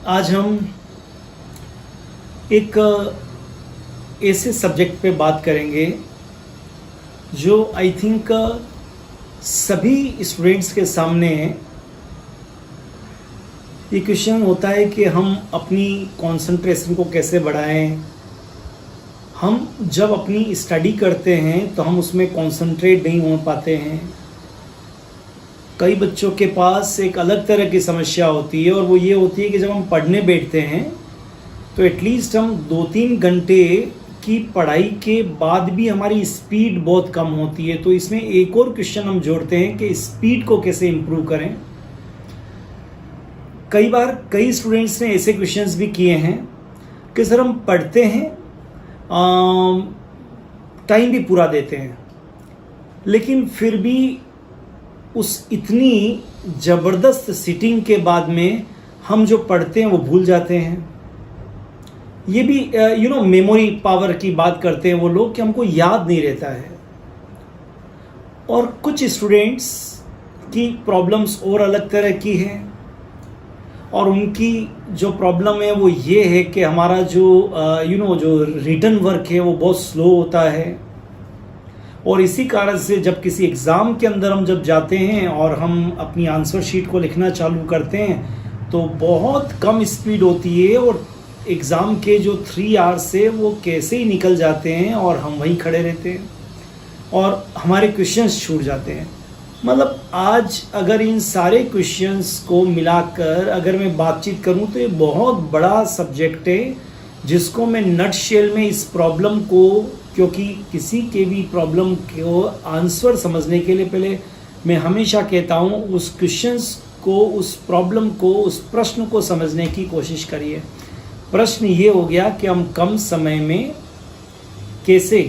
आज हम एक ऐसे सब्जेक्ट पे बात करेंगे जो आई थिंक सभी स्टूडेंट्स के सामने ये क्वेश्चन होता है कि हम अपनी कंसंट्रेशन को कैसे बढ़ाएं। हम जब अपनी स्टडी करते हैं तो हम उसमें कंसंट्रेट नहीं हो पाते हैं। कई बच्चों के पास एक अलग तरह की समस्या होती है और वो ये होती है कि जब हम पढ़ने बैठते हैं तो एटलीस्ट हम 2-3 घंटे की पढ़ाई के बाद भी हमारी स्पीड बहुत कम होती है। तो इसमें एक और क्वेश्चन हम जोड़ते हैं कि स्पीड को कैसे इम्प्रूव करें। कई बार कई स्टूडेंट्स ने ऐसे क्वेश्चंस भी किए हैं कि सर हम पढ़ते हैं, टाइम भी पूरा देते हैं, लेकिन फिर भी उस इतनी ज़बरदस्त सिटिंग के बाद में हम जो पढ़ते हैं वो भूल जाते हैं। ये भी मेमोरी पावर की बात करते हैं वो लोग कि हमको याद नहीं रहता है। और कुछ स्टूडेंट्स की प्रॉब्लम्स और अलग तरह की है और उनकी जो प्रॉब्लम है वो ये है कि हमारा जो रिटन वर्क है वो बहुत स्लो होता है। और इसी कारण से जब किसी एग्ज़ाम के अंदर हम जब जाते हैं और हम अपनी आंसर शीट को लिखना चालू करते हैं तो बहुत कम स्पीड होती है और एग्ज़ाम के जो 3 आवर्स से वो कैसे ही निकल जाते हैं और हम वहीं खड़े रहते हैं और हमारे क्वेश्चंस छूट जाते हैं। मतलब आज अगर इन सारे क्वेश्चंस को मिलाकर अगर मैं बातचीत करूं तो ये बहुत बड़ा सब्जेक्ट है जिसको मैं नटशेल में इस प्रॉब्लम को, क्योंकि किसी के भी प्रॉब्लम को आंसर समझने के लिए पहले मैं हमेशा कहता हूँ उस क्वेश्चंस को, उस प्रॉब्लम को, उस प्रश्न को समझने की कोशिश करिए। प्रश्न ये हो गया कि हम कम समय में कैसे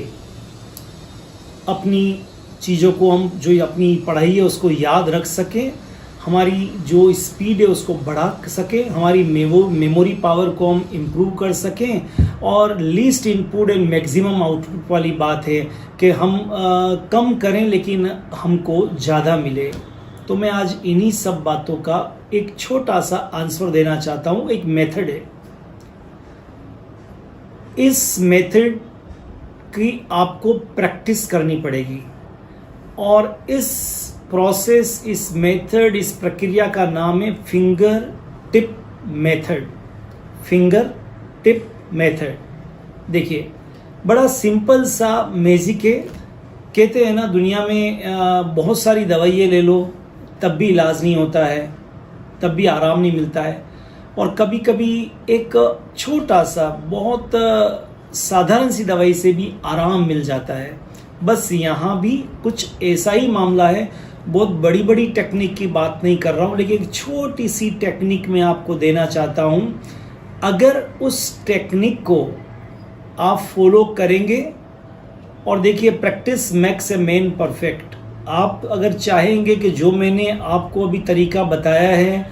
अपनी चीज़ों को, हम जो अपनी पढ़ाई है उसको याद रख सकें, हमारी जो स्पीड है उसको बढ़ा सकें, हमारी मेमोरी पावर को हम इम्प्रूव कर सकें और least input and maximum output वाली बात है कि हम कम करें लेकिन हमको ज़्यादा मिले। तो मैं आज इन्हीं सब बातों का एक छोटा सा आंसर देना चाहता हूँ। एक मेथड है, इस मेथड की आपको प्रैक्टिस करनी पड़ेगी और इस प्रोसेस, इस मेथड, इस प्रक्रिया का नाम है finger tip method. Finger tip method देखिए बड़ा सिंपल सा मैजिक है। कहते हैं ना दुनिया में बहुत सारी दवाइयाँ ले लो तब भी इलाज नहीं होता है, तब भी आराम नहीं मिलता है और कभी कभी एक छोटा सा बहुत साधारण सी दवाई से भी आराम मिल जाता है। बस यहाँ भी कुछ ऐसा ही मामला है। बहुत बड़ी बड़ी टेक्निक की बात नहीं कर रहा हूँ, लेकिन एक छोटी सी टेक्निक मैं आपको देना चाहता हूँ। अगर उस टेक्निक को आप फॉलो करेंगे और देखिए practice makes a man perfect. आप अगर चाहेंगे कि जो मैंने आपको अभी तरीका बताया है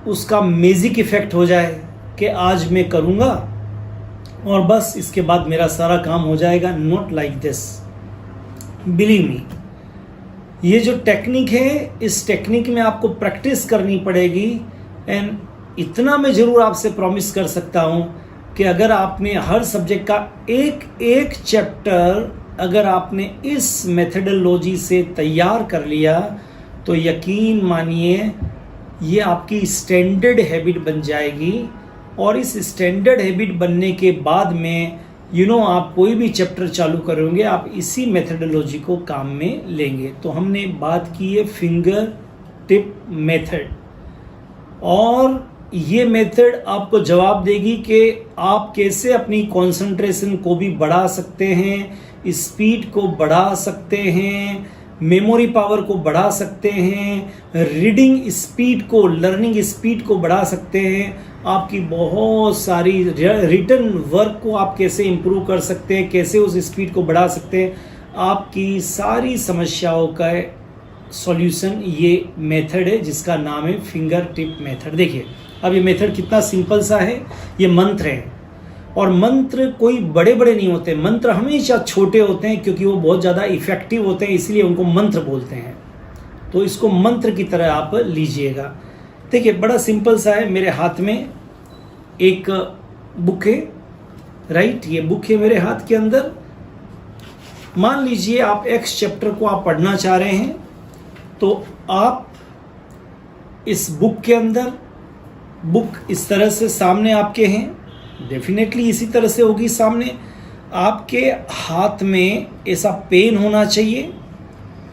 उसका मैजिक इफ़ेक्ट हो जाए कि आज मैं करूँगा और बस इसके बाद मेरा सारा काम हो जाएगा, not like this. Believe me, ये जो टेक्निक है इस टेक्निक में आपको प्रैक्टिस करनी पड़ेगी। एंड इतना मैं ज़रूर आपसे प्रॉमिस कर सकता हूँ कि अगर आपने हर सब्जेक्ट का एक चैप्टर अगर आपने इस मेथडोलॉजी से तैयार कर लिया तो यकीन मानिए ये आपकी स्टैंडर्ड हैबिट बन जाएगी। और इस स्टैंडर्ड हैबिट बनने के बाद में आप कोई भी चैप्टर चालू करोगे आप इसी मेथडोलॉजी को काम में लेंगे। तो हमने बात की है फिंगर टिप मेथड और ये मेथड आपको जवाब देगी कि आप कैसे अपनी कंसंट्रेशन को भी बढ़ा सकते हैं, स्पीड को बढ़ा सकते हैं, मेमोरी पावर को बढ़ा सकते हैं, रीडिंग स्पीड को, लर्निंग स्पीड को बढ़ा सकते हैं, आपकी बहुत सारी रिटन वर्क को आप कैसे इम्प्रूव कर सकते हैं, कैसे उस स्पीड को बढ़ा सकते हैं। आपकी सारी समस्याओं का सॉल्यूशन ये मेथड है जिसका नाम है फिंगर टिप मेथड। देखिए अब ये मेथड कितना सिंपल सा है। ये मंत्र है और मंत्र कोई बड़े बड़े नहीं होते, मंत्र हमेशा छोटे होते हैं क्योंकि वो बहुत ज़्यादा इफ़ेक्टिव होते हैं, इसलिए उनको मंत्र बोलते हैं। तो इसको मंत्र की तरह आप लीजिएगा। देखिए बड़ा सिंपल सा है। मेरे हाथ में एक बुक है, राइट, ये बुक है मेरे हाथ के अंदर। मान लीजिए आप एक्स चैप्टर को आप पढ़ना चाह रहे हैं, तो आप इस बुक के अंदर, बुक इस तरह से सामने आपके हैं, डेफिनेटली इसी तरह से होगी सामने। आपके हाथ में ऐसा पेन होना चाहिए,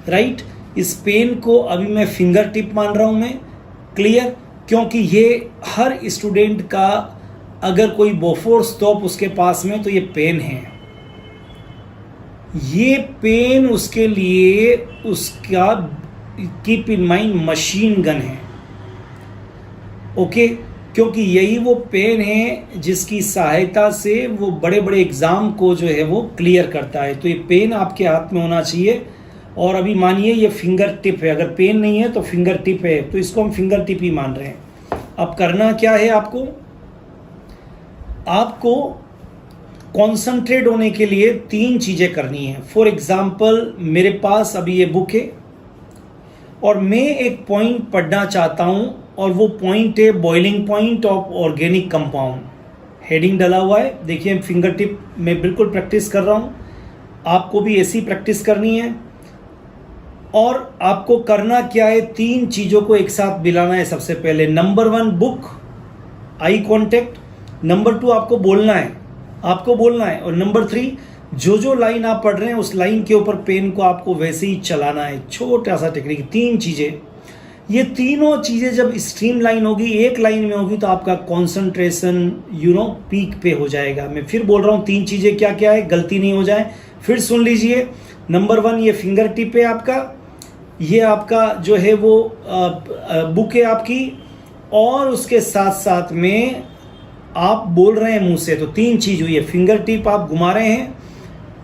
राइट। इस पेन को अभी मैं फिंगर टिप मान रहा हूं मैं, क्लियर, क्योंकि ये हर स्टूडेंट का, अगर कोई बोफोर्स तोप उसके पास में, तो ये पेन है। ये पेन उसके लिए उसका keep in mind machine gun है, ओके, क्योंकि यही वो पेन है जिसकी सहायता से वो बड़े बड़े एग्जाम को जो है वो क्लियर करता है। तो ये पेन आपके हाथ में होना चाहिए। और अभी मानिए ये फिंगर टिप है, अगर पेन नहीं है तो फिंगर टिप है, तो इसको हम फिंगर टिप ही मान रहे हैं। अब करना क्या है, आपको कॉन्सेंट्रेट होने के लिए 3 चीजें करनी है। फॉर एग्जाम्पल मेरे पास अभी ये बुक है और मैं एक पॉइंट पढ़ना चाहता हूं, और वो पॉइंट है boiling point of organic compound. Heading डला हुआ है, देखिए फिंगर टिप में बिल्कुल प्रैक्टिस कर रहा हूं, आपको भी ऐसी प्रैक्टिस करनी है। और आपको करना क्या है, 3 चीजों को एक साथ मिलाना है। सबसे पहले number 1 book, eye contact, number 2 आपको बोलना है, और नंबर 3 जो लाइन आप पढ़ रहे हैं उस लाइन के ऊपर पेन को आपको वैसे ही चलाना है। छोटा सा टेक्निक, 3 चीजें, ये तीनों चीजें जब स्ट्रीम लाइन होगी, एक लाइन में होगी, तो आपका कॉन्सेंट्रेशन पीक पे हो जाएगा। मैं फिर बोल रहा हूं 3 चीजें क्या क्या है, गलती नहीं हो जाए, फिर सुन लीजिए। नंबर 1 ये फिंगर टिप है आपका, ये आपका जो है वो बुक है आपकी, और उसके साथ साथ में आप बोल रहे हैं मुंह से, तो 3 चीज हुई है। फिंगर टिप आप घुमा रहे हैं,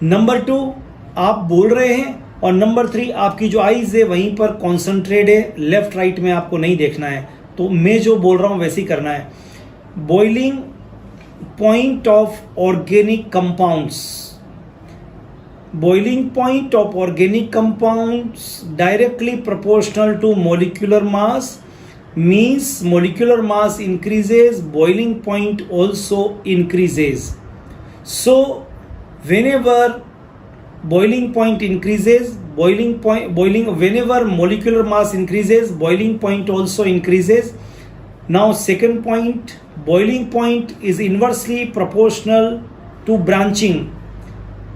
नंबर 2 आप बोल रहे हैं, और नंबर 3 आपकी जो आईज है वहीं पर कॉन्सेंट्रेट है, लेफ्ट राइट में आपको नहीं देखना है। तो मैं जो बोल रहा हूं वैसे ही करना है। Boiling point of organic compounds, boiling point of organic compounds directly proportional to molecular mass, means molecular mass increases, boiling point also increases. So whenever boiling point increases, whenever molecular mass increases, boiling point also increases. Now second point, boiling point is inversely proportional to branching.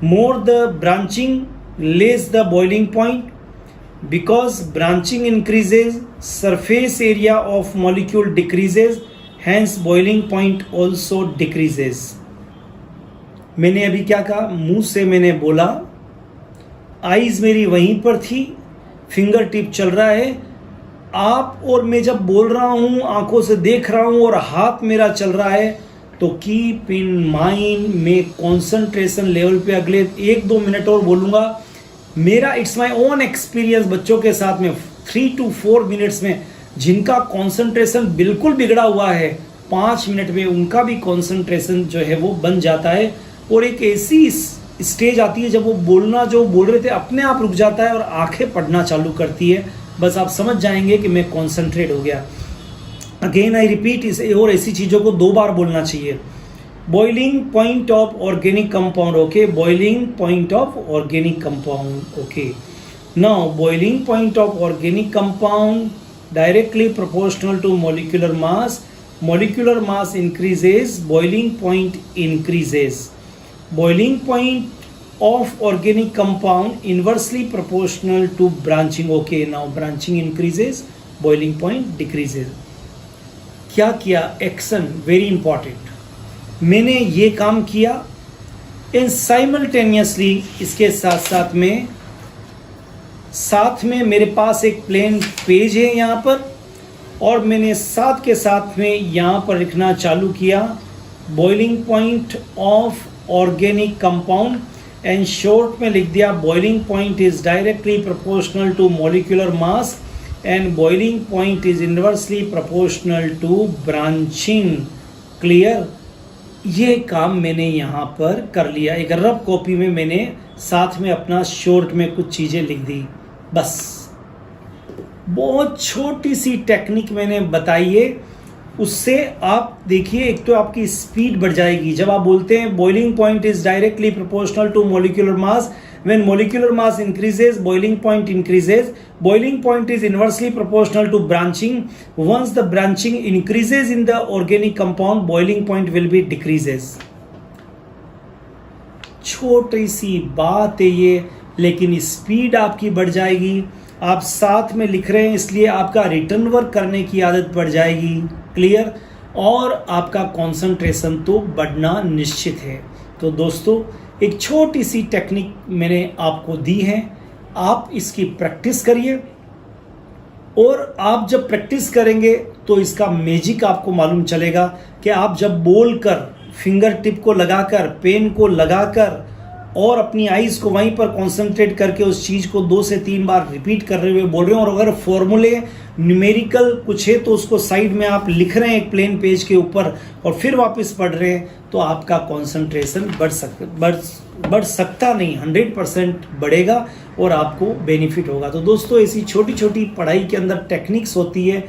More the branching, less the boiling point. Because branching increases, surface area of molecule decreases, hence boiling point also decreases. मैंने अभी क्या कहा, मुंह से मैंने बोला, eyes मेरी वहीं पर थी, फिंगर टिप चल रहा है, आप और मैं जब बोल रहा हूं आंखों से देख रहा हूं और हाथ मेरा चल रहा है, तो कीप इन माइंड में कंसंट्रेशन लेवल पे अगले 1-2 मिनट और बोलूंगा। मेरा इट्स माय ओन एक्सपीरियंस बच्चों के साथ में 3 to 4 मिनट्स में, जिनका कंसंट्रेशन बिल्कुल बिगड़ा हुआ है, 5 मिनट में उनका भी कंसंट्रेशन जो है वो बन जाता है। और एक ऐसी स्टेज आती है जब वो बोलना जो बोल रहे थे अपने आप रुक जाता है और आंखें पढ़ना चालू करती है, बस आप समझ जाएंगे कि मैं कॉन्सेंट्रेट हो गया। अगेन आई रिपीट, इस और ऐसी चीज़ों को 2 बार बोलना चाहिए। Boiling point of organic compound, okay, boiling point of organic compound, okay. Now boiling point of organic compound directly proportional to molecular mass, molecular mass increases, boiling point increases. Boiling point of organic compound inversely proportional to branching. Okay, now branching increases, boiling point decreases. क्या किया, action very important. मैंने ये काम किया इन simultaneously, इसके साथ में मेरे पास एक प्लेन पेज है यहाँ पर, और मैंने साथ के साथ में यहाँ पर लिखना चालू किया boiling point of organic compound, and short में लिख दिया boiling point is directly proportional to molecular mass and boiling point is inversely proportional to branching. Clear, ये काम मैंने यहाँ पर कर लिया। एक रफ कॉपी में मैंने साथ में अपना शॉर्ट में कुछ चीज़ें लिख दी, बस बहुत छोटी सी टेक्निक मैंने बताई है। उससे आप देखिए, एक तो आपकी स्पीड बढ़ जाएगी। जब आप बोलते हैं boiling point is directly proportional to molecular mass, when molecular mass increases boiling point increases, boiling point is inversely proportional to branching. Once the branching increases in the organic compound, boiling point will be decreases. छोटी सी बात है ये, लेकिन speed आपकी बढ़ जाएगी। आप साथ में लिख रहे हैं इसलिए आपका रिटर्न वर्क करने की आदत बढ़ जाएगी। क्लियर? और आपका कंसंट्रेशन तो बढ़ना निश्चित है। तो दोस्तों, एक छोटी सी टेक्निक मैंने आपको दी है, आप इसकी प्रैक्टिस करिए, और आप जब प्रैक्टिस करेंगे तो इसका मैजिक आपको मालूम चलेगा कि आप जब बोलकर, फिंगर टिप को लगाकर, पेन को लगाकर और अपनी आईज को वहीं पर कंसंट्रेट करके उस चीज़ को 2 से 3 बार रिपीट कर रहे हुए बोल रहे हैं, और अगर फॉर्मूले न्यूमेरिकल कुछ है तो उसको साइड में आप लिख रहे हैं एक प्लेन पेज के ऊपर और फिर वापस पढ़ रहे हैं, तो आपका कंसंट्रेशन बढ़ सकता नहीं, 100% बढ़ेगा और आपको बेनिफिट होगा। तो दोस्तों, ऐसी छोटी छोटी पढ़ाई के अंदर टेक्निक्स होती है,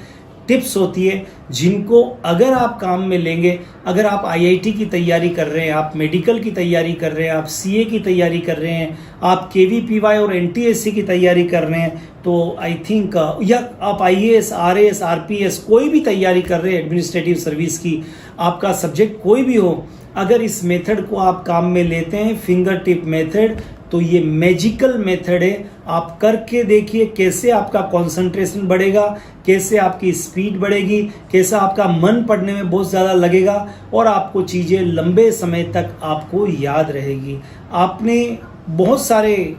टिप्स होती है, जिनको अगर आप काम में लेंगे, अगर आप आईआईटी की तैयारी कर रहे हैं, आप मेडिकल की तैयारी कर रहे हैं, आप सीए की तैयारी कर रहे हैं, आप केवीपीवाई और एनटीएससी की तैयारी कर रहे हैं, तो आई थिंक, या आप आईएएस, आरएएस, आरपीएस कोई भी तैयारी कर रहे हैं, एडमिनिस्ट्रेटिव सर्विस की, आपका सब्जेक्ट कोई भी हो, अगर इस मेथड को आप काम में लेते हैं, फिंगर टिप मेथड, तो ये मैजिकल मेथड है। आप करके देखिए कैसे आपका कंसंट्रेशन बढ़ेगा, कैसे आपकी स्पीड बढ़ेगी, कैसा आपका मन पढ़ने में बहुत ज़्यादा लगेगा और आपको चीज़ें लंबे समय तक आपको याद रहेगी। आपने बहुत सारे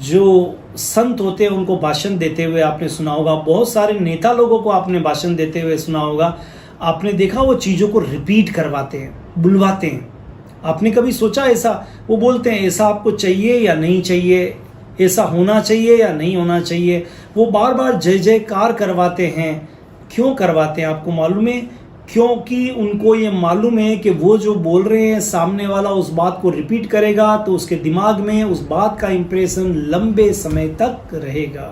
जो संत होते हैं उनको भाषण देते हुए आपने सुना होगा, बहुत सारे नेता लोगों को आपने भाषण देते हुए सुना होगा। आपने देखा वो चीज़ों को रिपीट करवाते हैं, बुलवाते हैं। आपने कभी सोचा ऐसा, वो बोलते हैं ऐसा आपको चाहिए या नहीं चाहिए, ऐसा होना चाहिए या नहीं होना चाहिए, वो बार बार जय जयकार करवाते हैं। क्यों करवाते हैं आपको मालूम है? क्योंकि उनको ये मालूम है कि वो जो बोल रहे हैं सामने वाला उस बात को रिपीट करेगा तो उसके दिमाग में उस बात का इंप्रेशन लंबे समय तक रहेगा।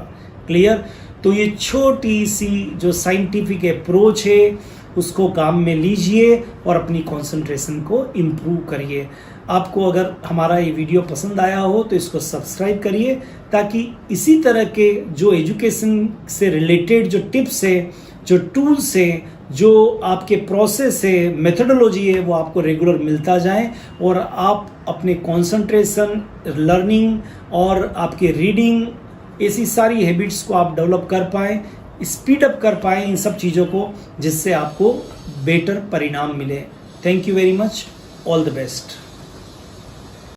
क्लियर? तो ये छोटी सी जो साइंटिफिक अप्रोच है उसको काम में लीजिए और अपनी कंसंट्रेशन को इम्प्रूव करिए। आपको अगर हमारा ये वीडियो पसंद आया हो तो इसको सब्सक्राइब करिए, ताकि इसी तरह के जो एजुकेशन से रिलेटेड जो टिप्स है, जो टूल्स है, जो आपके प्रोसेस है, मेथडोलॉजी है, वो आपको रेगुलर मिलता जाए और आप अपने कंसंट्रेशन, लर्निंग और आपके रीडिंग, ऐसी सारी हैबिट्स को आप डेवलप कर पाएँ, स्पीड अप कर पाएँ इन सब चीज़ों को, जिससे आपको बेटर परिणाम मिले। Thank you very much, all the best.